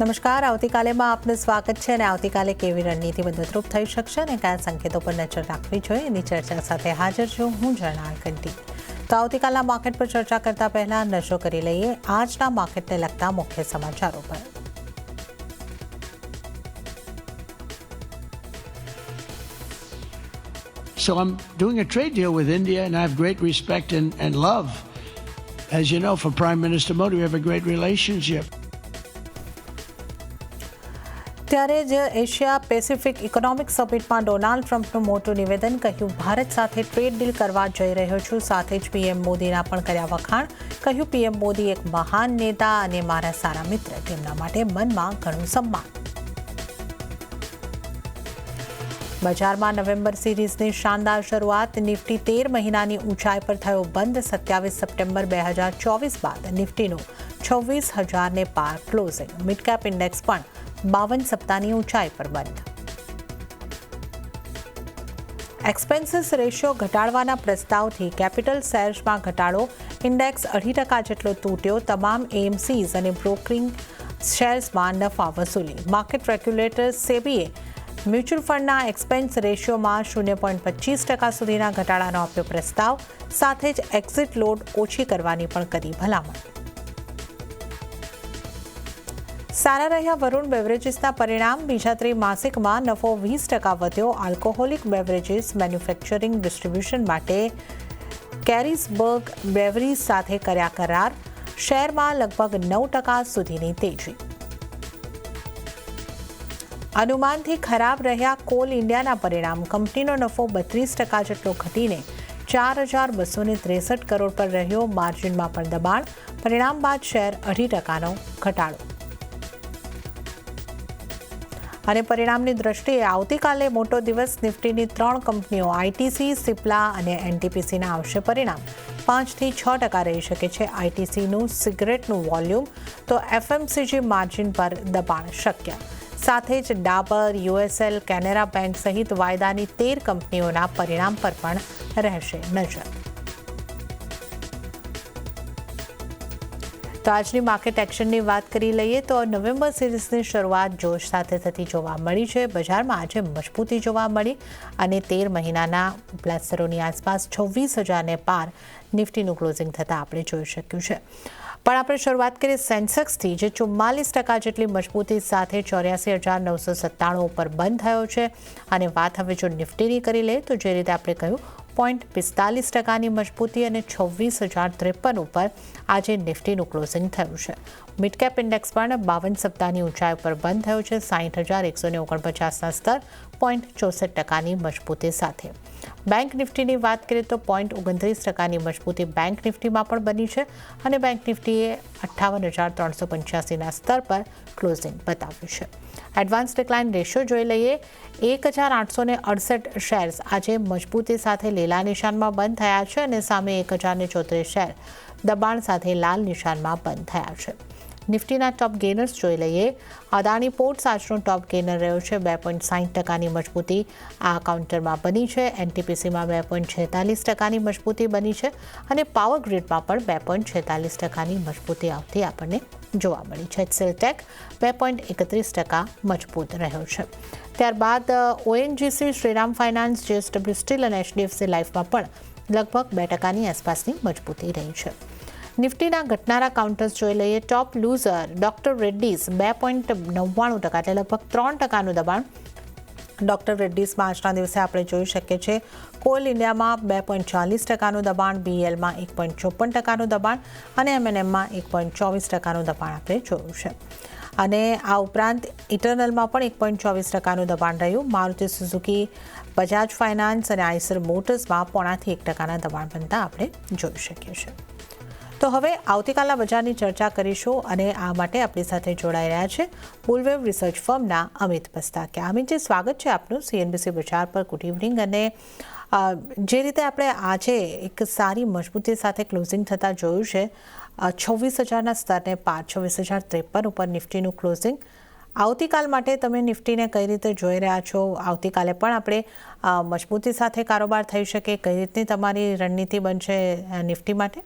નમસ્કાર, આવતીકાલેમાં આપનું સ્વાગત છે અને આવતીકાલે કેવી રણનીતિ મદદરૂપ થઈ શકશે અને કયા સંકેતો પર નજર રાખવી જોઈએ એની ચર્ચા સાથે હાજર છું હું જર્નાલ કંટી। તો આવતીકાલના માર્કેટ પર ચર્ચા કરતા પહેલા નજર કરી લઈએ આજના માર્કેટને લગતા મુખ્ય સમાચારો પર। So I'm doing a trade deal with India and I have great respect and love. As you know, for Prime Minister Modi, we have a great relationship. ત્યારે જ એશિયા પેસિફિક ઇકોનોમિક સમિટમાં ડોનાલ્ડ ટ્રમ્પનું મોટું નિવેદન, કહ્યું ભારત સાથે trade deal કરવા જઈ રહ્યો છું। સાથે જ પીએમ મોદીના પણ કર્યા વખાણ, કહ્યું પીએમ મોદી એક મહાન નેતા અને મારા સારા મિત્ર, તેમના માટે મનમાં ઘણું સન્માન। બજારમાં નવેમ્બર સિરીઝની શાનદાર શરૂઆત, નિફ્ટી 13 મહિનાની ઊંચાઈ પર થયો બંધ। 27 સપ્ટેમ્બર 2024 બાદ નિફ્ટીનું 26,000ને પાર ક્લોઝિંગ। મિડ કેપ ઇન્ડેક્સ પણ 52 સપ્તાહની ઊંચાઈ પર બંધ। એક્સપેન્સીસ રેશિયો ઘટાડવાના પ્રસ્તાવથી કેપિટલ શેર્સમાં ઘટાડો, ઇન્ડેક્સ 2% જેટલો તૂટ્યો। તમામ એએમસીઝ અને બ્રોકરિંગ શેર્સમાં નફા વસૂલી। માર્કેટ રેગ્યુલેટર સેબીએ મ્યુચ્યુઅલ ફંડના એક્સપેન્સ રેશિયોમાં 0.25% સુધીના ઘટાડાનો આપ્યો પ્રસ્તાવ। સાથે જ એક્ઝિટ લોડ ઓછી કરવાની પણ કરી ભલામણ। સારા રહ્યા વરુણ બેવરેજીસના પરિણામ, બીજા ત્રિમાસિકમાં નફો 20% વધ્યો। આલ્કોહોલિક બેવરેજીસ મેન્યુફેક્ચરિંગ ડિસ્ટ્રીબ્યુશન માટે કેરિસબર્ગ બ્રેવરીઝ સાથે કર્યા કરાર, શેરમાં લગભગ 9% સુધીની તેજી। અનુમાનથી ખરાબ રહ્યા કોલ ઇન્ડિયાના પરિણામ, કંપનીનો નફો 32% જેટલો ઘટીને 4,263 કરોડ પર રહ્યો। માર્જિનમાં પણ દબાણ, પરિણામ બાદ શેર 2.5%નો ઘટાડો। અને પરિણામની દ્રષ્ટિએ આવતીકાલે મોટો દિવસ, નિફ્ટીની 3 કંપનીઓ આઈટીસી, સિપ્લા અને એનટીપીસીના આવશે પરિણામ। 5 થી 6% રહી શકે છે આઈટીસીનું સિગરેટનું વોલ્યુમ, તો એફએમસીજી માર્જિન પર દબાણ શક્ય। સાથે જ ડાબર, યુએસએલ, કેનેરા બેંક સહિત વાયદાની 13 કંપનીઓના પરિણામ પર પણ રહેશે નજર। તો આજની માર્કેટ એક્શનની વાત કરી લઈએ તો નવેમ્બર સિરીઝની શરૂઆત જોશ સાથે થતી જોવા મળી છે। બજારમાં આજે મજબૂતી જોવા મળી અને 13 મહિનાના પ્લસરોની આસપાસ 26,000ને પાર નિફ્ટીનું ક્લોઝિંગ થતાં આપણે જોઈ શક્યું છે। પણ આપણે શરૂઆત કરીએ સેન્સેક્સથી, જે 44% જેટલી મજબૂતી સાથે 84,997 ઉપર બંધ થયો છે। અને વાત હવે જો નિફ્ટીની કરી લઈએ તો જે રીતે આપણે કહ્યું 0.45%ની મજબૂતી અને 26,053 ઉપર આજે નિફ્ટીનું ક્લોઝિંગ થયું છે। મિડ કેપ ઇન્ડેક્સ પણ 52 સપ્તાહની ઊંચાઈ ઉપર બંધ થયો છે, 60,149ના સ્તર, 0.64%ની મજબૂતી સાથે। બેંક નિફ્ટીની વાત કરીએ તો 0.29%ની મજબૂતી બેંક નિફ્ટીમાં પણ બની છે અને બેંક નિફ્ટીએ 58,385ના સ્તર પર ક્લોઝિંગ બતાવ્યું છે। એડવાન્સ ડિક્લાઇન રેશિયો જોઈ લઈએ, 1,868 શેર્સ આજે મજબૂતી સાથે લીલા નિશાનમાં બંધ થયા છે અને સામે 1,034 શેર દબાણ સાથે લાલ નિશાનમાં બંધ થયા છે। નિફ્ટીના ટોપ ગેનર્સ જોઈ લઈએ, અદાણી પોર્ટ્સ આજનો ટોપ ગેનર રહ્યો છે, 2.60%ની મજબૂતી આ કાઉન્ટરમાં બની છે। એનટીપીસીમાં 2.46%ની મજબૂતી બની છે અને પાવર ગ્રીડમાં પણ 2.46%ની મજબૂતી આવતી આપણને જોવા મળી છે। એચસીએલ 2.31% મજબૂત રહ્યો છે। ત્યારબાદ ONGC, Shriram finance, JSW steel અને એચડીએફસી લાઇફમાં પણ લગભગ 2%ની આસપાસની મજબૂતી રહી છે। નિફ્ટીના ઘટનારા કાઉન્ટર્સ જોઈ લઈએ, ટોપ લૂઝર ડોક્ટર રેડ્ડીઝ 2.99%, એટલે લગભગ 3%નું દબાણ ડોક્ટર રેડ્ડીઝમાં આજના દિવસે આપણે જોઈ શકીએ છીએ। કોલ ઇન્ડિયામાં 2.40%નું દબાણ, બીએલમાં 1.54%નું દબાણ અને એમએનએમમાં 1.24%નું દબાણ આપણે જોયું છે। અને આ ઉપરાંત ઇટરનલમાં પણ 1.24%નું દબાણ રહ્યું। મારુતિ સુઝુકી, બજાજ ફાઇનાન્સ અને આઈસર મોટર્સમાં 0.5% દબાણ બનતા આપણે જોઈ શકીએ છીએ। તો હવે આવતીકાલના બજારની ચર્ચા કરીશું અને આ માટે આપણી સાથે જોડાઈ રહ્યા છે બુલવેવ રિસર્ચ ફર્મના અમિત પસ્તાકિયા। અમિતજી, સ્વાગત છે આપનું સીએનબીસી બજાર પર। Good evening. અને જે રીતે આપણે આજે એક સારી મજબૂતી સાથે ક્લોઝિંગ થતાં જોયું છે, 26,000ના સ્તરને પાર, 26,053 ઉપર નિફ્ટીનું ક્લોઝિંગ। આવતીકાલ માટે તમે નિફ્ટીને કઈ રીતે જોઈ રહ્યા છો? આવતીકાલે પણ આપણે મજબૂતી સાથે કારોબાર થઈ શકે, કઈ રીતની તમારી રણનીતિ બનશે નિફ્ટી માટે?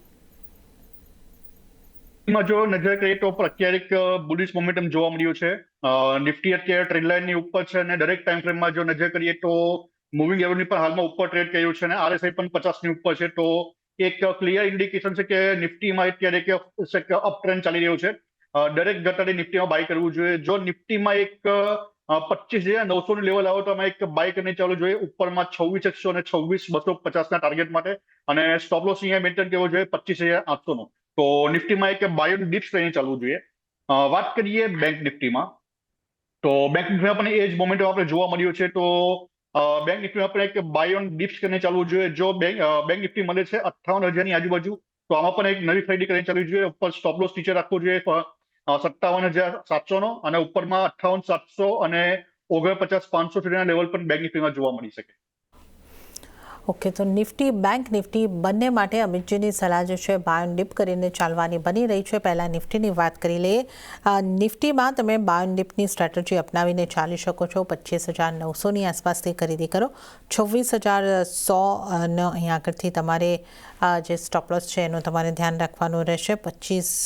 એમાં જો નજર કરીએ તો અત્યારે એક બુલિશ મોમેન્ટમ જોવા મળ્યું છે. નિફ્ટી અત્યારે ટ્રેન્ડ લાઇનની ઉપર છે અને દરેક ટાઈમ ફ્રેમમાં જો નજર કરીએ તો મૂવિંગ એવરેજની પણ હાલમાં ઉપર ટ્રેડ કર્યું છે અને RSI પણ 50ની ઉપર છે. તો એક ક્લિયર ઇન્ડિકેશન છે કે નિફ્ટીમાં અત્યારે એક અપ ટ્રેન્ડ ચાલી રહ્યું છે. દરેક ઘટાડે નિફ્ટીમાં બાય કરવું જોઈએ. જો નિફ્ટીમાં એક 25,900 લેવલ આવે તો અમે એક બાય કરીને ચાલુ જોઈએ ઉપરમાં 26,100 અને 26,250 ટાર્ગેટ માટે, અને સ્ટોપ લોસ અહીંયા મેન્ટેન કરવો જોઈએ 25,800 તો નિફ્ટીમાં એક બાય ઓન ડિપ્સ લઈને ચાલવું જોઈએ. વાત કરીએ બેંક નિફ્ટીમાં, તો બેંક નિફ્ટીમાં પણ એ જ મોમેન્ટમ આપણે જોવા મળ્યું છે. તો બેંક નિફ્ટીમાં આપણે એક બાય ઓન ડિપ્સ કરીને ચાલવું જોઈએ. જો બેંક નિફ્ટી મળે છે 58,000ની આજુબાજુ, તો આમાં પણ એક નવી ખરીદી કરીને ચાલવી જોઈએ. ઉપર સ્ટોપ લોસ નીચે રાખવો જોઈએ 57,700 અને ઉપરમાં 58,700 અને 49,500 સુધીના લેવલ પણ બેંક નિફ્ટીમાં જોવા મળી શકે. ઓકે, તો નિફ્ટી બેંક નિફ્ટી બંને માટે અમિતજીની સલાહ જે છે બાય ઓન ડિપ કરીને ચાલવાની બની રહી છે. પહેલાં નિફ્ટીની વાત કરી લઈએ. નિફ્ટીમાં તમે બાય ઓન ડિપની સ્ટ્રેટેજી અપનાવીને ચાલી શકો છો. 25,900ની આસપાસથી ખરીદી કરો. 26,100 અહીંયા આગળથી તમારે જે સ્ટોપ લોસ છે એનું તમારે ધ્યાન રાખવાનું રહેશે. 25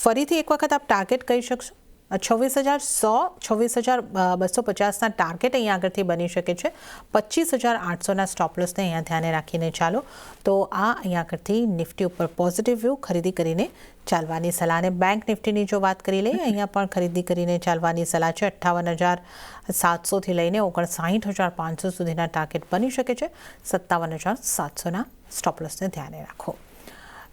ફરીથી એક વખત આપ ટાર્ગેટ કહી શકશો? 26,100, 26,250ના ટાર્ગેટ અહીંયા આગળથી બની શકે છે. 25,800ના સ્ટોપ લોસને અહીંયા ધ્યાને રાખીને ચાલો. તો આ અહીંયા આગળથી નિફ્ટી ઉપર પોઝિટિવ વ્યૂ ખરીદી કરીને ચાલવાની સલાહ. અને બેંક નિફ્ટીની જો વાત કરી લઈએ, અહીંયા પણ ખરીદી કરીને ચાલવાની સલાહ છે. 58,700થી લઈને 59,500 સુધીના ટાર્ગેટ બની શકે છે. 57,700ના સ્ટોપ લોસને ધ્યાને રાખો.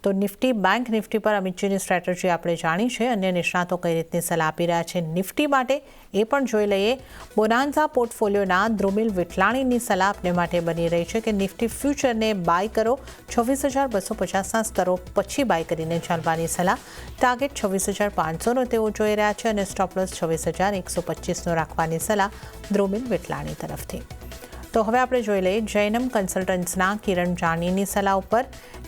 તો નિફ્ટી બેંક નિફ્ટી પર અમિતજીની સ્ટ્રેટેજી આપણે જાણી છે. અન્ય નિષ્ણાતો કઈ રીતની સલાહ આપી રહ્યા છે નિફ્ટી માટે એ પણ જોઈ લઈએ. બોનાન્ઝા પોર્ટફોલિયોના ધ્રુમિલ વિઠલાણીની સલાહ આપને માટે બની રહી છે કે નિફ્ટી ફ્યુચરને બાય કરો. 26,250ના સ્તરો પછી બાય કરીને ચાલવાની સલાહ. ટાર્ગેટ 26,500નો તેઓ જોઈ રહ્યા છે અને સ્ટોપ લોસ 26,125નો રાખવાની સલાહ ધ્રુમિલ વિઠલાણી તરફથી. તો હવે આપણે જોઈ લઈએ જૈનમ કન્સલ્ટન્ટ્સના કિરણ જાનીની સલાહ ઉપર.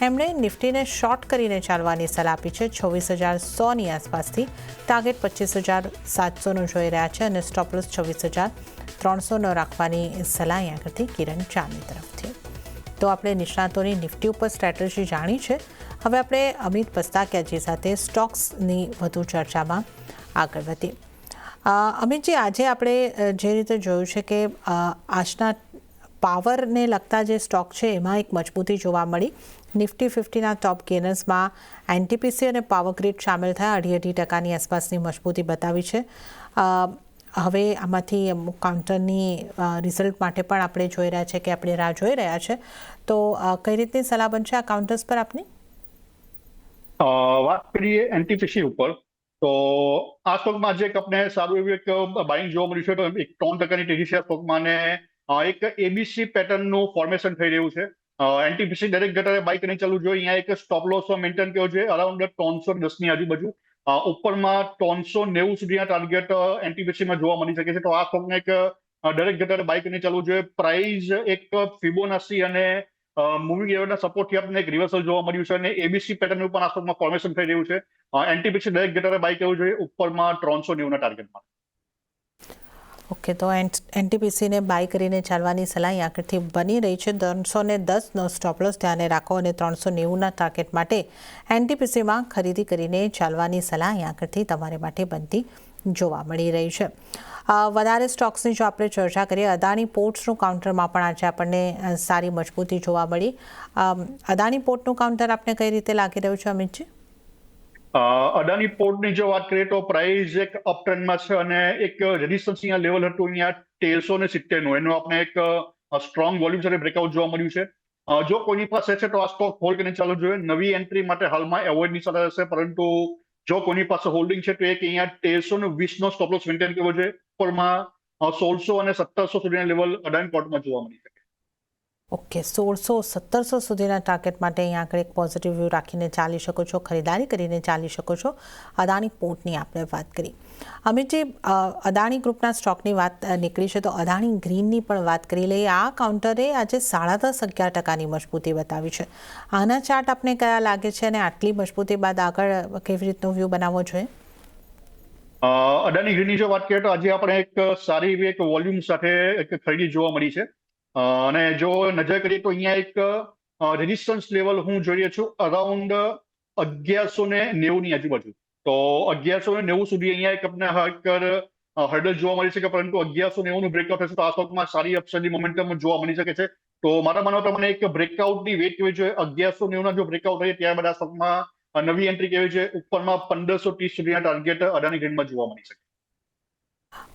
એમણે નિફ્ટીને શોર્ટ કરીને ચાલવાની સલાહ આપી છે. 26,100ની આસપાસથી ટાર્ગેટ 25,700નો જોઈ રહ્યા છે અને સ્ટોપ લોસ 26,300નો રાખવાની સલાહ અહીંયા આગળથી કિરણ જાની તરફથી. તો આપણે નિષ્ણાતોની નિફ્ટી ઉપર સ્ટ્રેટેજી જાણી છે. હવે આપણે અમિત પસ્તાકિયાજી સાથે સ્ટોક્સની વધુ ચર્ચામાં આગળ વધીએ. અમિતજી, આજે આપણે જે રીતે જોયું છે કે આજના પાવરને લગતા જે સ્ટોક છે એમાં એક મજબૂતી જોવા મળી. નિફ્ટી 50ના ટોપ ગેનર્સમાં એનટીપીસી અને પાવર ગ્રીડ સામેલ થયા. 2.5% આસપાસની મજબૂતી બતાવી છે. હવે આમાંથી અમુક કાઉન્ટરની રિઝલ્ટ માટે પણ આપણે જોઈ રહ્યા છે કે આપણે રાહ જોઈ રહ્યા છે. તો કઈ રીતની સલાહ બનશે આ કાઉન્ટર્સ પર આપની? વાત કરીએ એનટીપીસી ઉપર, તો આ સ્ટોકમાં આજે આપણે સારું એવું એક બાઇંગ જોવા મળ્યું છે. તો એક 3%ની તેજી છે આ સ્ટોકમાં, અને એક એબીસી પેટર્નનું ફોર્મેશન થઈ રહ્યું છે. એનટીપીસી દરેક ઘટાડે બાય કરીને ચાલવું જોઈએ. અહીંયા એક સ્ટોપ લોસ મેન્ટેન કરવો જોઈએ અરાઉન્ડ 310ની આજુબાજુ. ઉપરમાં 390 સુધીના ટાર્ગેટ એનટીપીસીમાં જોવા મળી શકે છે. તો આ સ્ટોકને એક દરેક ઘટાડે બાય કરીને ચાલવું જોઈએ. પ્રાઇસ એક ફિબોનાસી અને મૂવિંગ એવરેજના સપોર્ટથી આપણને એક રિવર્સલ જોવા મળ્યું છે અને એબીસી પેટર્નનું પણ આ સ્ટોકમાં ફોર્મેશન થઈ રહ્યું છે. એનટીપીસી દરેક ઘટાડે બાય કરવું જોઈએ ઉપરમાં 390ના ટાર્ગેટમાં. ઓકે, તો એનટીપીસીને બાય કરીને ચાલવાની સલાહ અહીં આગળથી બની રહી છે. 310નો સ્ટોપ લોસ ધ્યાને રાખો અને 390ના ટાર્ગેટ માટે એનટીપીસીમાં ખરીદી કરીને ચાલવાની સલાહ અહીં આગળથી તમારે માટે બનતી જોવા મળી રહી છે. વધારે સ્ટોક્સની જો આપણે ચર્ચા કરીએ, અદાણી પોર્ટ્સનું કાઉન્ટરમાં પણ આજે આપણને સારી મજબૂતી જોવા મળી. અદાણી પોર્ટનું કાઉન્ટર આપને કઈ રીતે લાગી રહ્યું છે અમિતજી? અદાણી પોર્ટની જો વાત કરીએ તો પ્રાઇસ એક અપ ટ્રેન્ડમાં છે અને એક રેઝિસ્ટન્સ અહીંયા લેવલ હતું અહીંયા 1370નું. એનું આપણે એક સ્ટ્રોંગ વોલ્યુમ સાથે બ્રેકઆઉટ જોવા મળ્યું છે. જો કોઈની પાસે છે તો આ સ્ટોક હોલ્ડ કરીને ચાલુ જોઈએ. નવી એન્ટ્રી માટે હાલમાં એવોઇડની સલાહ રહેશે, પરંતુ જો કોઈની પાસે હોલ્ડિંગ છે તો એક અહીંયા 1320નો સ્ટોપ લોસ મેન્ટેન કરવો જોઈએ. ઉપરમાં 1600 અને 1700 સુધીના લેવલ અદાણી પોર્ટમાં જોવા મળી શકે. ઓકે, 1600-1700 સુધીના ટાર્ગેટ માટે અહીંયા આગળ એક પોઝિટિવ વ્યૂ રાખીને ચાલી શકો છો, ખરીદારી કરીને ચાલી શકો છો. અદાણી પોર્ટની આપણે વાત કરી. અમિતજી, અદાણી ગ્રુપના સ્ટોકની વાત નીકળી છે તો અદાણી ગ્રીનની પણ વાત કરી લઈએ. આ કાઉન્ટરે આજે 10.5-11%ની મજબૂતી બતાવી છે. આના ચાર્ટ આપને કયા લાગે છે અને આટલી મજબૂતી બાદ આગળ કેવી રીતનો વ્યૂ બનાવવો જોઈએ? અદાણી ગ્રીનની જો વાત કરીએ તો આજે આપણે એક સારી એવી એક વોલ્યુમ સાથે એક ખરીદી જોવા મળી છે. અને જો નજર કરીએ તો અહીંયા એક રેઝિસ્ટન્સ લેવલ હું જોઈ રહ્યો છું અરાઉન્ડ 1190 આજુબાજુ. તો 1190 સુધી અહીંયા એક આપણે હર્ડલ જોવા મળી શકે, પરંતુ 1190 નું બ્રેકઆઉટ થશે તો આ સ્ટોકમાં સારી અપસાઇડની મોમેન્ટમ જોવા મળી શકે છે. તો મારા માનવા પ્રમાણે એક બ્રેકઆઉટની વેટ કેવી જોઈએ 1190 ના જો બ્રેકઆઉટ રહે ત્યારબાદ આ સ્ટોકમાં નવી એન્ટ્રી કેવી છે ઉપરમાં 1530 સુધીના ટાર્ગેટ અદાણી ગ્રીનમાં જોવા મળી શકે.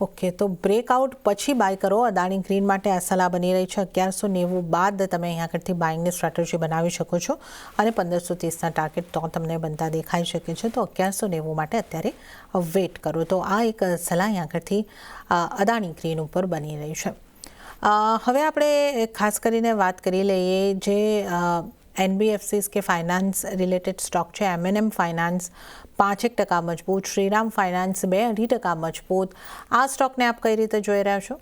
ઓકે, તો બ્રેકઆઉટ પછી બાય કરો. અદાણી ગ્રીન માટે આ સલાહ બની રહી છે. 1190 બાદ તમે અહીંયા આગળથી બાઇંગની સ્ટ્રેટેજી બનાવી શકો છો અને 1530ના ટાર્ગેટ તો તમને બનતા દેખાઈ શકે છે. તો 1190 માટે અત્યારે વેટ કરો. તો આ એક સલાહ અહીંયા આગળથી અદાણી ગ્રીન ઉપર બની રહી છે. હવે આપણે ખાસ કરીને વાત કરી લઈએ જે NBFCs કે ફાઇનાન્સ રિલેટેડ સ્ટોક છે. M&M ફાઇનાન્સ 5% મજબૂત, શ્રીરામ ફાઇનાન્સ 2.5% મજબૂત. આ સ્ટોકને આપ કઈ રીતે જોઈ રહ્યા છો?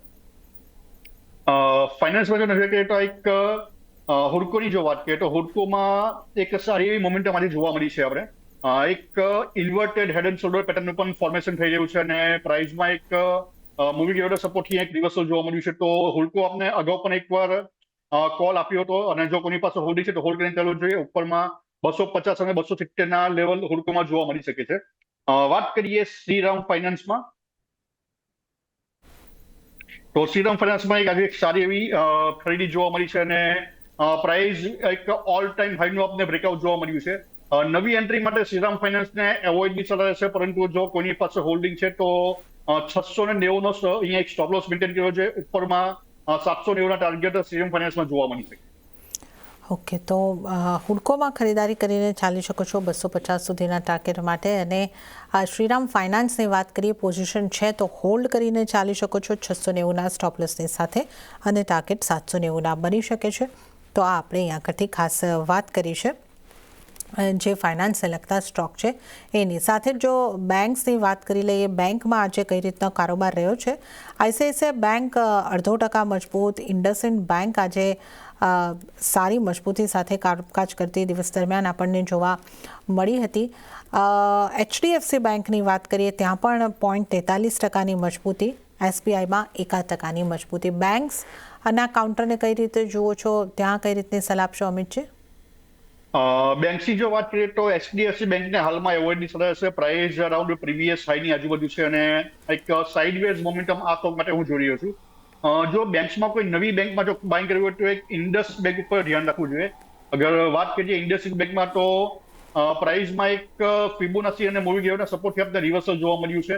ફાઇનાન્સમાં જો નજર કરીએ તો એક હુડકોની જો વાત કરીએ તો હુડકોમાં એક સારી એવી મોમેન્ટમ આજે જોવા મળી છે. આપણે એક ઇન્વર્ટેડ હેડ એન્ડ શોલ્ડર પેટર્નનું પણ ફોર્મેશન થઈ રહ્યું છે અને પ્રાઇસમાં એક મૂવિંગ એવરેજ સપોર્ટથી એક રિવર્સલ જોવા મળ્યું છે. તો હુડકો આપણે અગાઉ પણ એકવાર કોલ આપ્યો હતો અને જો કોની પાસે હોલ્ડિંગ છે તો હોલ્ડ કરીને ચાલવું જોઈએ. ઉપરમાં 250 અને 270 ના લેવલ હુડકોમાં જોવા મળી શકે છે. વાત કરીએ શ્રીરામ ફાઇનાન્સમાં, તો શ્રીરામ ફાઇનાન્સમાં આજે એક સારી એવી ખરીદી જોવા મળી છે અને પ્રાઇસ એક ઓલ ટાઈમ હાઈનું આપણે બ્રેકઆઉટ જોવા મળ્યું છે. નવી એન્ટ્રી માટે શ્રીરામ ફાઇનાન્સને એવોઇડની સલાહ રહેશે, પરંતુ જો કોઈની પાસે હોલ્ડિંગ છે તો 690 નો અહીંયા એક સ્ટોપ લોસ મેન્ટેન કર્યો છે. ઉપરમાં 790 ના ટાર્ગેટ શ્રીરામ ફાઇનાન્સમાં જોવા મળી શકે. ઓકે, તો હુડકોમાં ખરીદારી કરીને ચાલી શકો છો 250 સુધીના ટાર્ગેટ માટે. અને શ્રીરામ ફાઇનાન્સની વાત કરીએ, પોઝિશન છે તો હોલ્ડ કરીને ચાલી શકો છો 690ના સ્ટોપ લોસની સાથે અને ટાર્ગેટ 790ના બની શકે છે. તો આ આપણે અહીંયા આગળથી ખાસ વાત કરી છે જે ફાઇનાન્સને લગતા સ્ટોક છે એની સાથે. જો બેંક્સની વાત કરી લઈએ, બેંકમાં આજે કઈ રીતનો કારોબાર રહ્યો છે? ICICI બેંક 0.5% મજબૂત, ઇન્ડસઇન્ડ બેંક આજે સારી મજબૂતી સાથે કામકાજ કરતી દિવસ દરમિયાન આપણને જોવા મળી હતી. HDFC બેંકની વાત કરીએ ત્યાં પણ 0.43%ની મજબૂતી, SBIમાં 1% મજબૂતી. બેંક્સ અને કાઉન્ટરને કઈ રીતે જુઓ છો, ત્યાં કઈ રીતની સલાહ આપશો અમિતજી? બેંક્સની જો વાત કરીએ તો HDFC બેંકને હાલમાં એવોઇડની સલાહ હશે. પ્રાઇસ અરાઉન્ડ પ્રીવિયસ હાઈની આજુબાજુ છે અને એક સાઇડવેઝ મોમેન્ટમ આ સ્ટોક માટે હું જોઈ રહ્યો છું. જો બેંક્સમાં કોઈ નવી બેંકમાં જો બાઇંગ કરવી હોય તો એક ઇન્ડસ બેંક ઉપર ધ્યાન રાખવું જોઈએ. અગર વાત કરીએ ઇન્ડસઇન્ડ બેંકમાં તો પ્રાઇસમાં એક ફિબોનાચી અને મૂવિંગ એવરેજના સપોર્ટથી આપણે રિવર્સલ જોવા મળ્યું છે.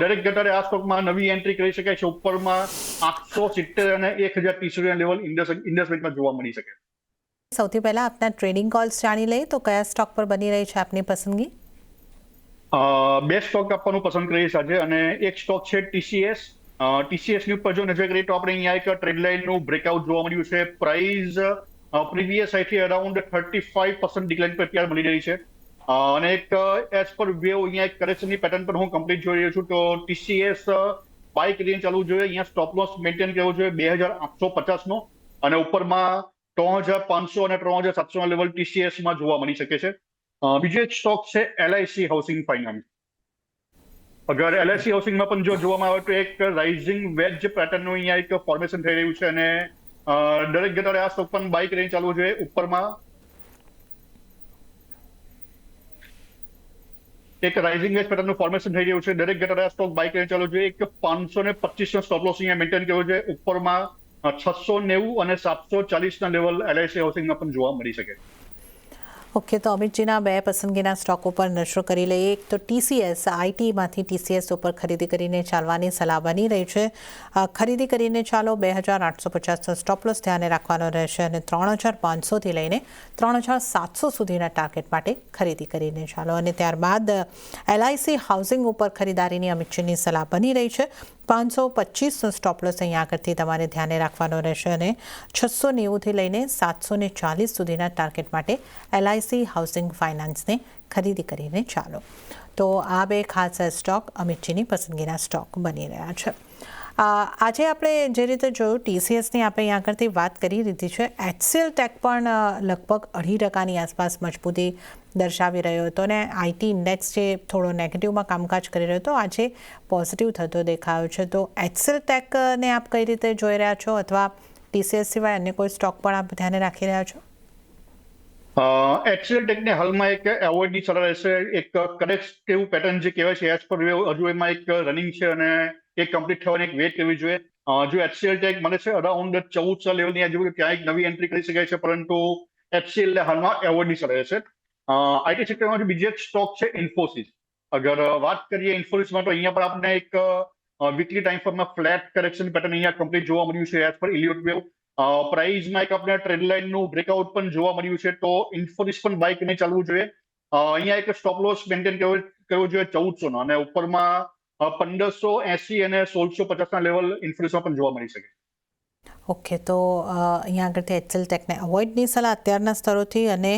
દરેક ઘટાડે આ સ્ટોકમાં નવી એન્ટ્રી કરી શકાય છે. ઉપરમાં 870 અને 1030 ના લેવલ ઇન્ડસ બેંકમાં જોવા મળી શકે. સૌથી પહેલા આપના ટ્રેડિંગ કોલ્સ જાણી લઈએ તો કયા સ્ટોક પર બની રહી છે આપની પસંદગી? બે સ્ટોક આપવાનું પસંદ કરીએ છીએ આજે અને એક સ્ટોક છે TCS. TCS ની ઉપર જો નજર કરીએ તો આપણે અહીંયા એક ટ્રેડ લાઇનનું બ્રેકઆઉટ જોવા મળ્યું છે. પ્રાઇસ પ્રીવિયસ હાઈથી અરાઉન્ડ 35% ડિક્લાઇન પર અત્યારે મળી રહી છે અને એક એઝ પર વેવ અહીંયા એક કરેક્શનની પેટર્ન પર હું કમ્પ્લીટ જોઈ રહ્યો છું. તો TCS બાય કરીને ચાલવું જોઈએ. અહીંયા સ્ટોપ લોસ મેન્ટેન કરવો જોઈએ 2850 નો અને ઉપરમાં 3500 અને 3700 ના લેવલ TCSમાં જોવા મળી શકે છે. બીજો એક સ્ટોક છે LIC હાઉસિંગ ફાઇનાન્સ. અગર LIC હાઉસિંગમાં પણ જો જોવામાં આવે તો એક રાઇઝિંગ વેજ પેટર્નનું અહીંયા એક ફોર્મેશન થઈ રહ્યું છે અને દરેક ઘટાડે આ સ્ટોક પણ બાય કરીને ચાલવું જોઈએ. ઉપરમાં એક રાઇઝિંગ વેજ પેટર્નનું ફોર્મેશન થઈ રહ્યું છે. દરેક ઘટાડે આ સ્ટોક બાય કરીને ચાલવું જોઈએ. એક 525 નો સ્ટોપ લોસ અહીંયા મેન્ટેન કરવો જોઈએ. ઉપરમાં 690 અને 740 ના લેવલ LIC હાઉસિંગમાં પણ જોવા મળી શકે. ઓકે, તો અમિતજીના બે પસંદગીના સ્ટોક ઉપર નજર કરી લઈએ. એક તો TCS, IT TCS ઉપર ખરીદી કરીને ચાલવાની સલાહ બની રહી છે. ખરીદી કરીને ચાલો 2850 સ્ટોપ લોસ ધ્યાને રાખવાનો રહેશે અને 3500થી લઈને 3700 સુધીના ટાર્ગેટ માટે ખરીદી કરીને ચાલો. અને ત્યારબાદ LIC હાઉસિંગ ઉપર ખરીદારીની અમિતજીની સલાહ બની રહી છે. 525 સ્ટોપ લોસ અહીંયા આગળથી તમારે ધ્યાને રાખવાનો રહેશે અને 690થી લઈને 740 સુધીના ટાર્ગેટ માટે LIC હાઉસિંગ ફાઇનાન્સને ખરીદી કરીને ચાલો. તો આ બે ખાસ સ્ટોક અમિતજીની પસંદગીના સ્ટોક બની રહ્યા છે. આજે આપણે જે રીતે જોયું TCSની આપણે અહીંયા આગળથી વાત કરી દીધી છે. HCL ટેક પણ લગભગ 2.5% આસપાસ મજબૂતી દર્શાવી રહ્યો હતો અને IT ઇન્ડેક્સ જે થોડો નેગેટિવમાં કામકાજ કરી રહ્યો હતો આજે પોઝિટિવ થતો દેખાયો છે. તો HCL ટેકને આપ કઈ રીતે જોઈ રહ્યા છો અથવા TCS સિવાય અન્ય કોઈ સ્ટોક પણ આપ ધ્યાને રાખી રહ્યા છો? એચસીએલ ટેકને હાલમાં એક એવોર્ડની સલાહ રહેશે. એક કરેક્ટિવ પેટર્ન જે કહેવાય છે એઝ પર હજુ એમાં એક રનિંગ છે અને એક કમ્પ્લીટ થવાની એક વેટ કરવી જોઈએ. જો એચસીએલ ટેક મને છે અરાઉન્ડ 1400 લેવલની આજુબાજુ ત્યાં એક નવી એન્ટ્રી કરી શકાય છે, પરંતુ એચસીએલ હાલમાં એવોર્ડની સલાહ રહેશે. આઈટી સેક્ટરમાં જો બીજો એક સ્ટોક છે ઇન્ફોસિસ. અગર વાત કરીએ ઇન્ફોસિસમાં તો અહીંયા પણ આપણે એક વીકલી ટાઈમ ફ્રેમમાં ફ્લેટ કરેક્શન પેટર્ન અહીંયા કમ્પ્લીટ જોવા મળ્યું છે એઝ પર ઇલિયોટ વેવ. પ્રાઇઝમાં એક આપણે ટ્રેન્ડ લાઇનનું બ્રેકઆઉટ પણ જોવા મળ્યું છે, તો ઇન્ફોસિસ પણ બાય કરીને ચાલવું જોઈએ. અહીંયા એક સ્ટોપ લોસ મેન્ટેન કરવો જોઈએ 1400 નો, અને ઉપરમાં 1580 અને 1650 લેવલ ઇન્ફોસિસમાં પણ જોવા મળી શકે. ઓકે, તો અહીંયા આગળથી એચસીએલ ટેકને અવોઇડની સલાહ અત્યારના સ્તરોથી, અને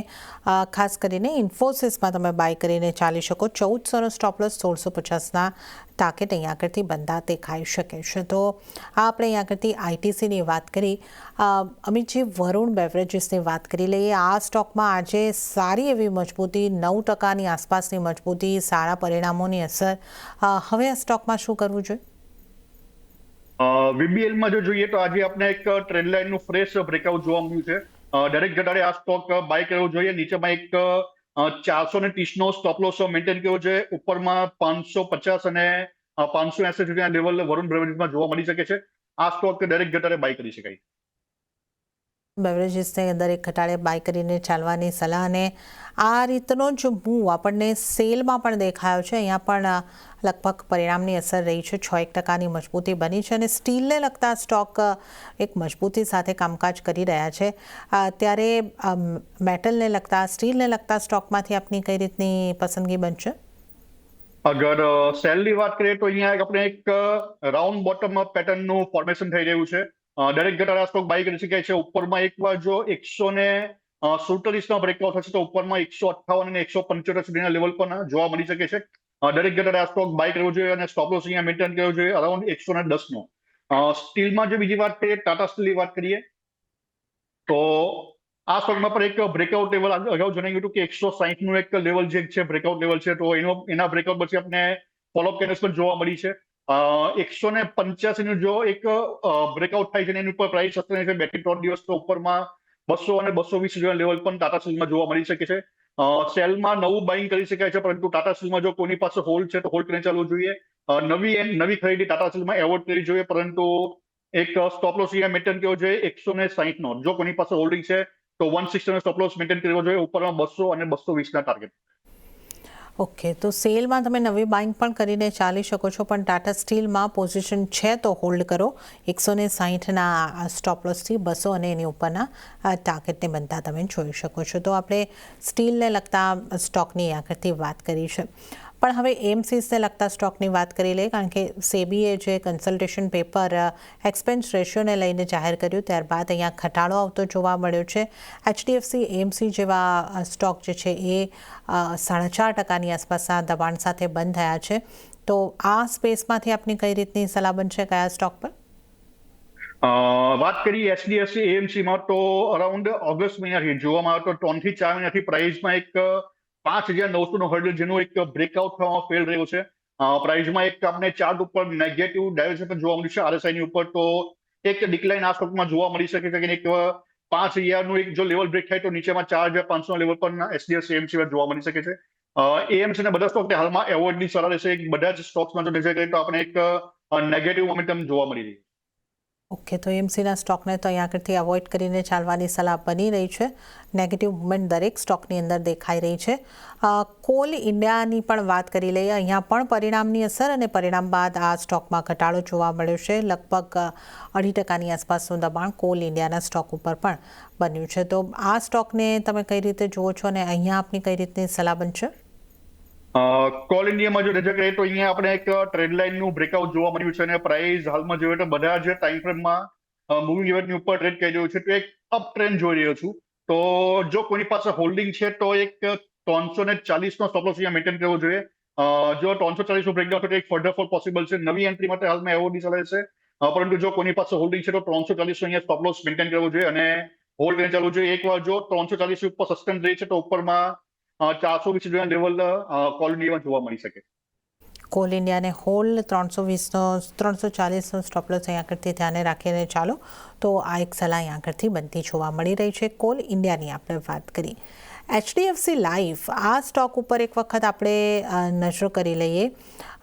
ખાસ કરીને ઇન્ફોસિસમાં તમે બાય કરીને ચાલી શકો. 1400નો સ્ટોપ લોસ, 1650ના ટાર્ગેટ અહીંયા આગળથી બંધા દેખાઈ શકે છે. તો આ આપણે અહીંયા આગળથી આઈટીસીની વાત કરી. અમિતજી, વરુણ બેવરેજીસની વાત કરી લઈએ. આ સ્ટોકમાં આજે સારી એવી મજબૂતી, 9%ની આસપાસની મજબૂતી, સારા પરિણામોની અસર. હવે આ સ્ટોકમાં શું કરવું જોઈએ? વીબીએલમાં જો જોઈએ તો આજે આપણે એક ટ્રેન્ડ લાઇનનું ફ્રેશ બ્રેકઆઉટ જોવા મળ્યું છે. દરેક ઘટાડે આ સ્ટોક બાય કરવો જોઈએ. નીચેમાં એક 430 નો સ્ટોપ લોસ મેન્ટેન કરવો જોઈએ. ઉપરમાં 550 અને 580 સુધીના લેવલ વરુણ બેવરેજીસમાં જોવા મળી શકે છે. આ સ્ટોક દરેક ઘટાડે બાય કરી શકાય. બેવરેજીસને દરેક ઘટાડે બાય કરીને ચાલવાની સલાહ, અને આ રીતનો જ મૂવ આપણને સેલમાં પણ દેખાયો છે. અહીંયા પણ લગભગ પરિણામની અસર રહી છે. 6% મજબૂતી બની છે, અને સ્ટીલને લગતા સ્ટોક એક મજબૂતી સાથે કામકાજ કરી રહ્યા છે. ત્યારે મેટલને લગતા, સ્ટીલને લગતા સ્ટોકમાંથી આપની કઈ રીતની પસંદગી બનશે? અગર સેલની વાત કરીએ તો અહીંયા આપણે એક રાઉન્ડ બોટમ પેટર્નનું ફોર્મેશન થઈ રહ્યું છે. દરેક ઘટાડા સ્ટોક બાય કરી શકાય છે. ઉપરમાં એકવાર જો 147 બ્રેકઆઉટ થશે તો ઉપરમાં 158 અને 175 સુધીના લેવલ પણ જોવા મળી શકે છે. દરેક ઘટાડા સ્ટોક બાય કરવો જોઈએ અને સ્ટોપ લોસ અહીંયા મેન્ટેન કરવો જોઈએ અરાઉન્ડ 110 નો. સ્ટીલમાં જો બીજી વાત કરીએ, ટાટા સ્ટીલની વાત કરીએ, તો આ સ્ટોકમાં પણ એક બ્રેકઆઉટ લેવલ અગાઉ જણાવ્યું હતું કે 160 નું એક લેવલ જે છે બ્રેકઆઉટ લેવલ છે, તો એના બ્રેકઆઉટ પછી આપણે ફોલોઅપ કેન્ડલ્સ પણ જોવા મળી છે. 185 નું જો એક બ્રેકઆઉટ થાય છે એની ઉપર પ્રાઇસ સસ્ટેન છે 2-3 દિવસ, તો ઉપરમાં 200 અને 220 જેવા લેવલ પણ ટાટા સ્ટીલમાં જોવા મળી શકે છે. સેલમાં નવું બાઇંગ કરી શકાય છે, પરંતુ ટાટા સ્ટીલમાં જો કોઈની પાસે હોલ્ડ છે તો હોલ્ડ કરીને ચાલવું જોઈએ. નવી ખરીદી ટાટા સ્ટીલમાં એવોર્ડ કરવી જોઈએ, પરંતુ એક સ્ટોપ લોસ અહીંયા મેન્ટેન કરવો જોઈએ 160 નો. જો કોઈની પાસે હોલ્ડિંગ છે તો 160 નો સ્ટોપ લોસ મેન્ટેન કરવો જોઈએ. ઉપરમાં 200 અને 220 ના ટાર્ગેટ. ઓકે, તો સેલમાં તમે નવી બાઇંગ પણ કરીને ચાલી શકો છો, પણ ટાટા સ્ટીલમાં પોઝિશન છે તો હોલ્ડ કરો. 160ના સ્ટોપ લોસથી 200 અને એની ઉપરના ટાર્ગેટને બનતા તમે જોઈ શકો છો. તો આપણે સ્ટીલને લગતા સ્ટોકની આગળથી વાત કરી છે, પણ હવે એમસીસને લગતા સ્ટોકની વાત કરી લઈએ. કારણ કે સેબીએ જે કન્સલ્ટેશન પેપર એક્સપેન્સ રેશિયોને લઈને જાહેર કર્યું, ત્યારબાદ અહીંયા ઘટાડો આવતો જોવા મળ્યો છે. એચડીએફસી એએમસી જેવા સ્ટોક જે છે એ 4.5%ની આસપાસના દબાણ સાથે બંધ થયા છે. તો આ સ્પેસમાંથી આપની કઈ રીતની સલાહ બનશે, કયા સ્ટોક પર? વાત કરીએ એચડીએફસી એએમસીમાં તો અરાઉન્ડ ઓગસ્ટ મહિનાથી જોવામાં આવે તો 3 થી 4 મહિનાથી પ્રાઇસમાં એક 5900 નો હર્ડલ જેનો એક બ્રેકઆઉટ થવામાં ફેલ રહ્યો છે. પ્રાઇસમાં એક આપણે ચાર્ટ ઉપર નેગેટિવ ડાયવર્જન જોવા મળ્યું છે આરએસઆઈ ની ઉપર, તો એક ડિક્લાઇન આ સ્ટોકમાં જોવા મળી શકે છે કે એક 5000 નું એક જો લેવલ બ્રેક થાય તો નીચેમાં 4500 લેવલ પર એચડીએફસી એએમસી જોવા મળી શકે છે. એએમસી ના બધા સ્ટોકને હાલમાં એવોર્ડની સલાહ રહેશે. બધા જ સ્ટોક્સમાં જો નજર કરીએ તો આપણે એક નેગેટિવ મોમેન્ટમ જોવા મળી રહી છે. ઓકે, તો એમસીના સ્ટોકને તો અહીંયા આગળથી અવોઇડ કરીને ચાલવાની સલાહ બની રહી છે. નેગેટિવ મુવમેન્ટ દરેક સ્ટોકની અંદર દેખાઈ રહી છે. કોલ ઇન્ડિયાની પણ વાત કરી લઈએ. અહીંયા પણ પરિણામની અસર, અને પરિણામ બાદ આ સ્ટોકમાં ઘટાડો જોવા મળ્યો છે. લગભગ 2.5%ની આસપાસનું દબાણ કોલ ઇન્ડિયાના સ્ટોક ઉપર પણ બન્યું છે. તો આ સ્ટોકને તમે કઈ રીતે જુઓ છો, અને અહીંયા આપની કઈ રીતની સલાહ બનશે? કોલ ઇન્ડિયામાં જો નજર કરીએ તો અહીંયા આપણે એક ટ્રેન્ડ લાઇનનું બ્રેકઆઉટ જોવા મળ્યું છે, અને પ્રાઇસ હાલમાં જોઈએ તો બધા જ ટાઈમ ફ્રેમમાં મૂવિંગ એવરેજની ઉપર ટ્રેડ કરી રહ્યું છે, તો એક અપ ટ્રેન્ડ જોઈ રહ્યો છું. તો જો કોઈની પાસે હોલ્ડિંગ છે તો એક 340 નો સ્ટોપ લોસ અહીંયા મેન્ટેન કરવો જોઈએ. જો 340 નું બ્રેકડાઉન તો એક ફર્ધર ફોલ પોસિબલ છે. નવી એન્ટ્રી માટે હાલમાં એવોર્ડની સલાહ છે, પરંતુ જો કોઈની પાસે હોલ્ડિંગ છે તો 340 નો અહીંયા સ્ટોપ લોસ મેન્ટેન કરવો જોઈએ અને હોલ્ડ કરીને ચાલવું જોઈએ. એકવાર જો 340 ઉપર સસ્ટેન રહી છે તો ઉપરમાં 420 જેવા લેવલ કોલ ઇન્ડિયામાં જોવા મળી શકે. કોલ ઇન્ડિયાને હોલ્ડ 340નો સ્ટોપ લોસ અહીં આગળથી ધ્યાને રાખીને ચાલો. તો આ એક સલાહ અહીં આગળથી બનતી જોવા મળી રહી છે. કોલ ઇન્ડિયાની આપણે વાત કરી. HDFC લાઈફ આ સ્ટોક ઉપર એક વખત આપણે નજર કરી લઈએ.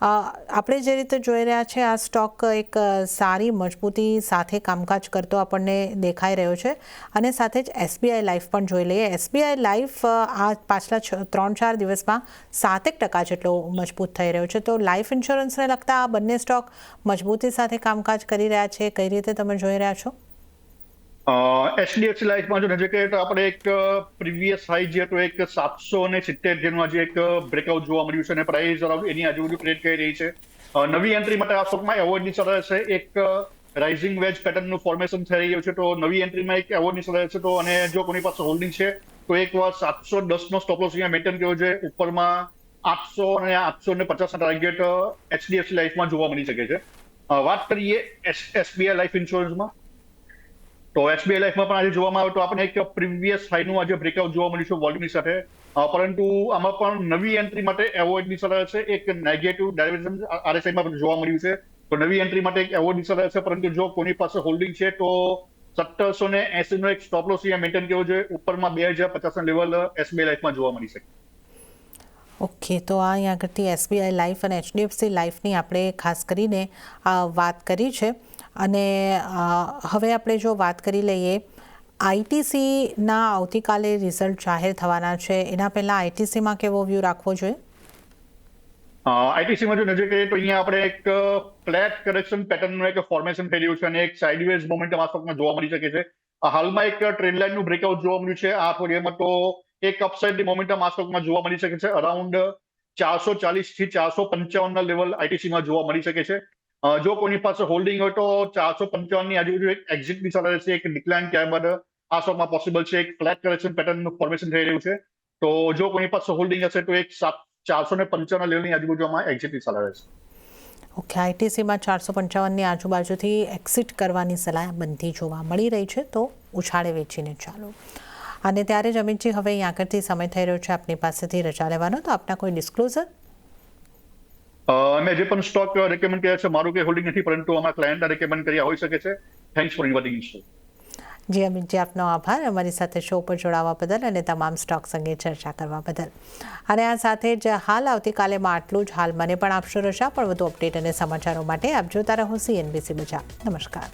આપણે જે રીતે જોઈ રહ્યા છે આ સ્ટોક એક સારી મજબૂતી સાથે કામકાજ કરતો આપણને દેખાઈ રહ્યો છે અને સાથે જ SBI લાઈફ પણ જોઈ લઈએ. SBI લાઈફ આ પાછલા 3-4 દિવસમાં 7% જેટલો મજબૂત થઈ રહ્યો છે. તો લાઈફ ઇન્સ્યોરન્સને લગતા આ બંને સ્ટોક મજબૂતી સાથે કામકાજ કરી રહ્યા છે, કઈ રીતે તમે જોઈ રહ્યા છો? HDFC લાઈફમાં જો નજર કરીએ તો આપણે એક પ્રીવિયસ હાઈ જે હતો એક 770 જેનું આજે એક બ્રેકઆઉટ જોવા મળ્યું છે અને પ્રાઇસ અરાઉન્ડ એની આજુબાજુ ટ્રેડ કરી રહી છે. નવી એન્ટ્રી માટે આ સ્ટોકમાં એવોર્ડની શરત છે. એક રાઇઝિંગ વેજ પેટર્નનું ફોર્મેશન થઈ રહ્યું છે, તો નવી એન્ટ્રીમાં એક એવોર્ડની શરત છે. તો અને જો કોની પાસે હોલ્ડિંગ છે તો એક વાર 710 નો સ્ટોપ લોસ અહીંયા મેન્ટેન કર્યો છે. ઉપરમાં 800 અને 850 ના ટાર્ગેટ HDFC લાઈફમાં જોવા મળી શકે છે. વાત કરીએ SBI લાઈફ ઇન્સ્યોરન્સમાં, તો SBI લાઈફમાં પણ આજે જોવામાં આવે તો આપણે એક પ્રીવિયસ હાઈનું આજે બ્રેકઆઉટ જોવા મળ્યું છે વોલ્યુમની સાથે, પરંતુ આમાં પણ નવી એન્ટ્રી માટે એવોર્ડની શરત છે. એક નેગેટિવ ડાયવર્જન્સ RSIમાં પણ જોવા મળ્યું છે, તો નવી એન્ટ્રી માટે એક એવોર્ડની શરત છે. પરંતુ જો કોની પાસે હોલ્ડિંગ છે તો 1780 નો એક સ્ટોપ લોસ અહીંયા મેન્ટેન કર્યો છે. ઉપરમાં 2050 ના લેવલ SBI લાઈફમાં જોવા મળી શકે. ઓકે, તો અહીંયા આગળથી SBI લાઈફ અને HDFC લાઈફની આપણે ખાસ કરીને વાત કરી છે. અને હવે આપણે જો વાત કરી લઈએ, ITCના આવતીકાલે રિઝલ્ટ જાહેર થવાના છે, એના પહેલાં ITCમાં કેવો વ્યૂ રાખવો જોઈએ? ITCમાં જો નજર કરીએ તો અહીંયા આપણે એક ફ્લેટ કરેક્શન પેટર્નનું એક ફોર્મેશન થઈ રહ્યું છે અને એક સાઇડવેઝ મોમેન્ટમ આ સ્ટોકમાં જોવા મળી શકે છે. હાલમાં એક ટ્રેન્ડ લાઇનનું બ્રેકઆઉટ જોવા મળ્યું છે આ અઠવાડિયામાં, તો એક અપસાઇડની મોમેન્ટમ આ સ્ટોકમાં જોવા મળી શકે છે. અરાઉન્ડ 440 થી 455 ના લેવલ ITCમાં જોવા મળી શકે છે. જો કોની પાસે હોલ્ડિંગ હોય તો 455 ની આજુબાજુ એક એક્ઝિટની શરત છે. એક ડિક્લાઇન ત્યારબાદ આ સ્ટોકમાં પોસિબલ છે. એક ફ્લેટ કરેક્શન પેટર્નનું ફોર્મેશન થઈ રહ્યું છે, તો જો કોની પાસે હોલ્ડિંગ હશે તો એક 455 ના લેવલની આજુબાજુમાં એક્ઝિટની સલાહ રહેશે. ઓકે, ITCમાં 455ની આજુબાજુથી એક્ઝિટ કરવાની સલાહ બનતી જોવા મળી રહી છે, તો ઉછાળે વેચીને ચાલો. અને ત્યારે જ અમિતજી, હવે અહીં આગળથી સમય થઈ રહ્યો છે આપની પાસેથી રજા લેવાનો, તો આપના કોઈ ડિસ્ક્લોઝર? મેં જે પણ સ્ટોક રેકમેન્ડ કર્યા છે મારું કંઈ હોલ્ડિંગ નથી, પરંતુ અમારા ક્લાયન્ટના રેકમેન્ડ કર્યા હોઈ શકે છે. Thanks for inviting me. Ji અમિતજી, આપનો આભાર અમારી સાથે શો પર જોડાવા બદલ અને તમામ સ્ટોક્સ અંગે ચર્ચા કરવા બદલ. અને આ સાથે જ હાલ આવતીકાલેમાં આટલું જ. હાલ મને પણ આપશો રજા, પણ વધુ અપડેટ અને સમાચારો માટે આપ જોતા રહો CNBC બજાર. નમસ્કાર.